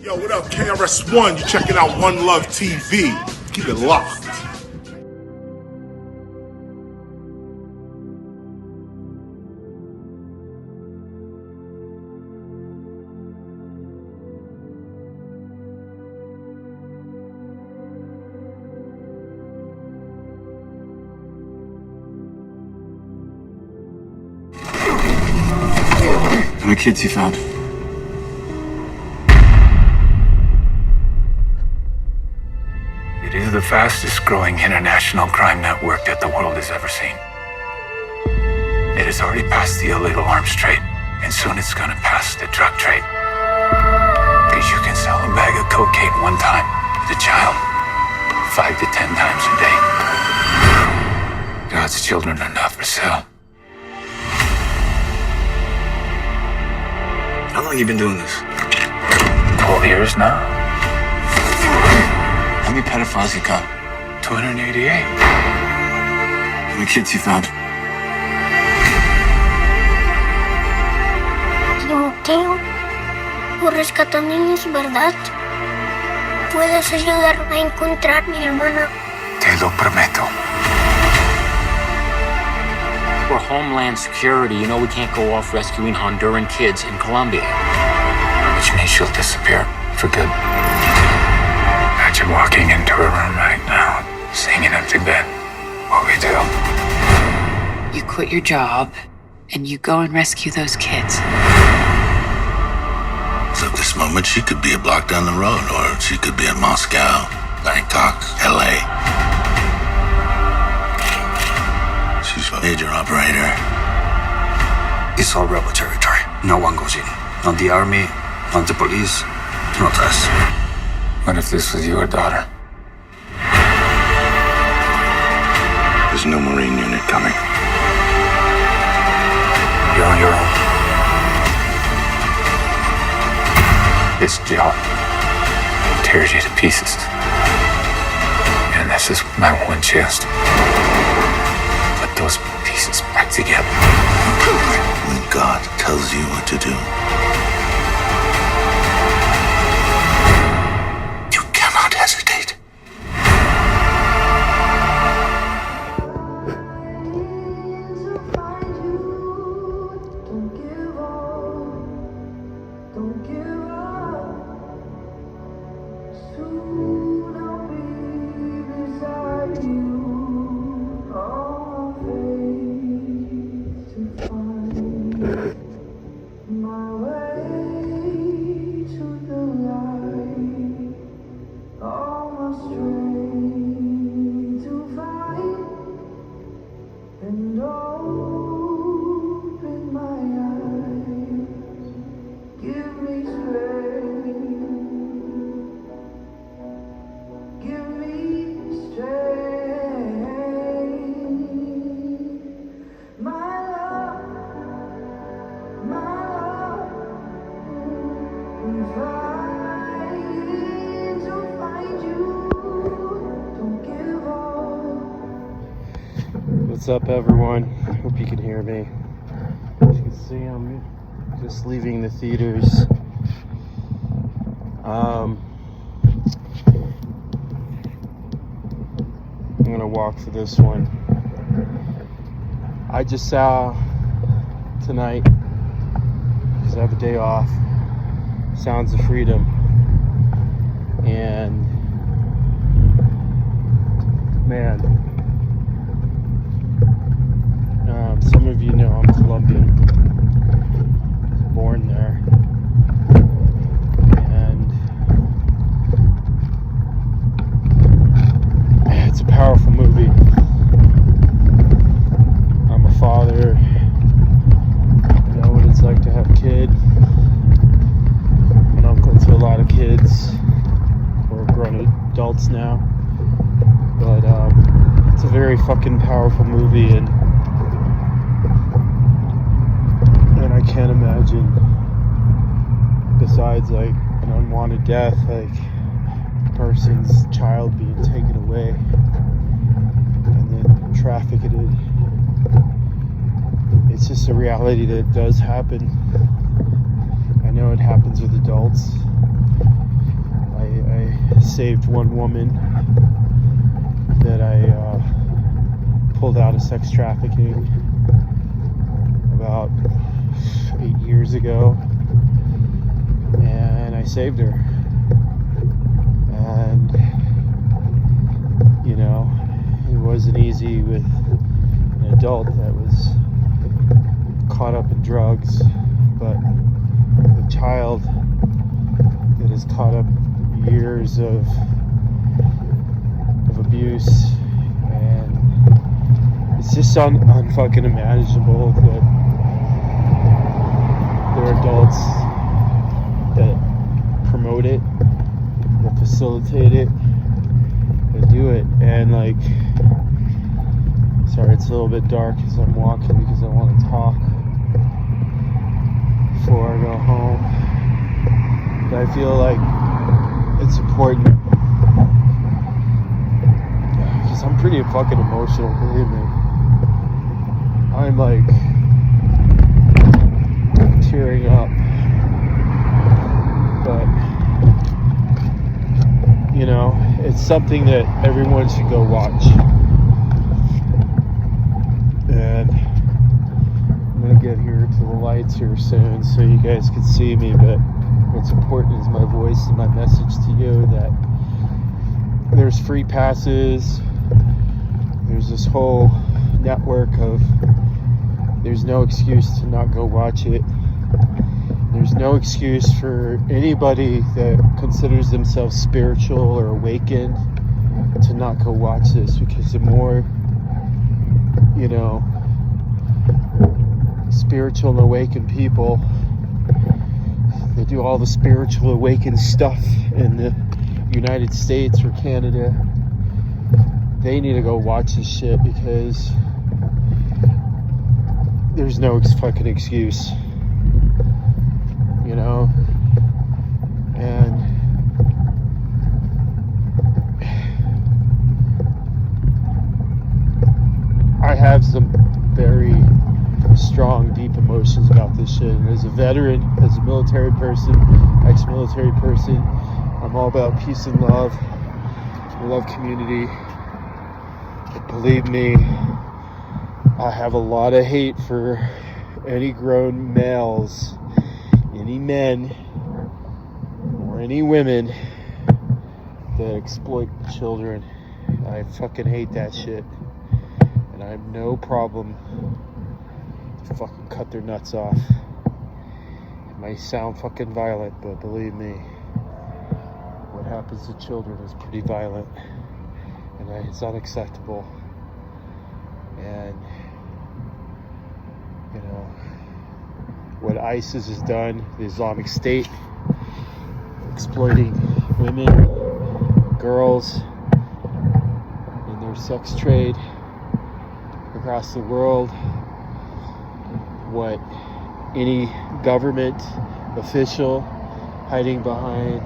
Yo, what up, KRS-One? You checking out One Love TV. Keep it locked. How many kids you found? It is the fastest growing international crime network that the world has ever seen. It has already passed the illegal arms trade, and soon it's gonna pass the drug trade. Because you can sell a bag of cocaine one time to a child 5 to 10 times a day. God's children are not for sale. How long have you been doing this? 12 years now. How many pedophiles you caught? 288. How many kids you found? Timoteo, tú rescatas niños, ¿verdad? ¿Puedes ayudarme a encontrar a mi hermana? Te lo prometo. For Homeland Security, you know we can't go off rescuing Honduran kids in Colombia. Which means she'll disappear for good. Imagine walking into her room right now, seeing an empty bed. What we do? You quit your job and you go and rescue those kids. So at this moment, she could be a block down the road, or she could be in Moscow, Bangkok, LA. She's a major operator. It's all rebel territory. No one goes in. Not the army, not the police, not us. What if this was your daughter? There's no Marine unit coming. You're on your own. This job tears you to pieces. And this is my one chance to put those pieces back together. When God tells you what to do, you cannot hesitate. What's up, everyone? Hope you can hear me. As you can see, I'm just leaving the theaters. I'm gonna walk for this one. I just saw tonight, because I have a day off, Sounds of Freedom, and man, some of you know I'm Colombian, born there, and it's a powerful movie. I'm a father, I know what it's like to have a kid, an uncle to a lot of kids, we're grown adults now, but it's a very fucking powerful movie, and I can't imagine, besides like an unwanted death, like a person's child being taken away and then trafficked. It's just a reality that does happen. I know it happens with adults, saved one woman that I pulled out of sex trafficking about 8 years ago, and I saved her. And you know, it wasn't easy with an adult that was caught up in drugs, but a child that is caught up years of abuse, and it's just unfucking imaginable that there are adults that promote it, that facilitate it, that do it. And like, sorry, it's a little bit dark as I'm walking because I want to talk before I go home. But I feel like it's important because I'm pretty fucking emotional, believe me. I'm like tearing up, but you know, it's something that everyone should go watch. And I'm gonna get here to the lights here soon so you guys can see me, but what's important is my voice and my message to you that there's free passes. There's this whole network of, there's no excuse to not go watch it. There's no excuse for anybody that considers themselves spiritual or awakened to not go watch this, because the more, you know, spiritual and awakened people, they do all the spiritual awakened stuff in the United States or Canada, they need to go watch this shit, because there's no fucking excuse, you know. And I have some very strong, deep emotions about this shit. And as a veteran, as a military person, ex-military person, I'm all about peace and love. I love community. But believe me, I have a lot of hate for any grown males, any men, or any women that exploit children. I fucking hate that shit. And I have no problem to fucking cut their nuts off. It might sound fucking violent, but believe me, what happens to children is pretty violent. And it's unacceptable. And, you know, what ISIS has done, the Islamic State, exploiting women, girls, in their sex trade across the world, what any government official hiding behind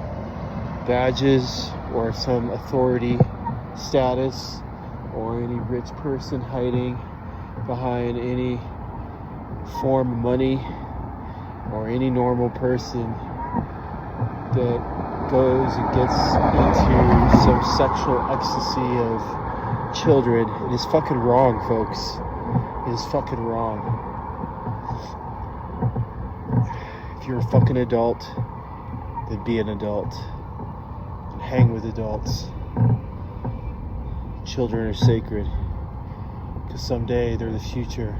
badges or some authority status, or any rich person hiding behind any form of money, or any normal person that goes and gets into some sexual ecstasy of children. It is fucking wrong, folks. It is fucking wrong. If you're a fucking adult, then be an adult and hang with adults. Children are sacred, because someday they're the future.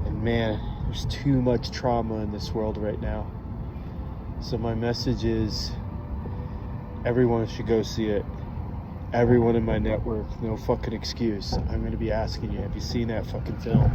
And man, there's too much trauma in this world right now. So my message is, everyone should go see it. Everyone in my network, no fucking excuse. I'm gonna be asking you, have you seen that fucking film?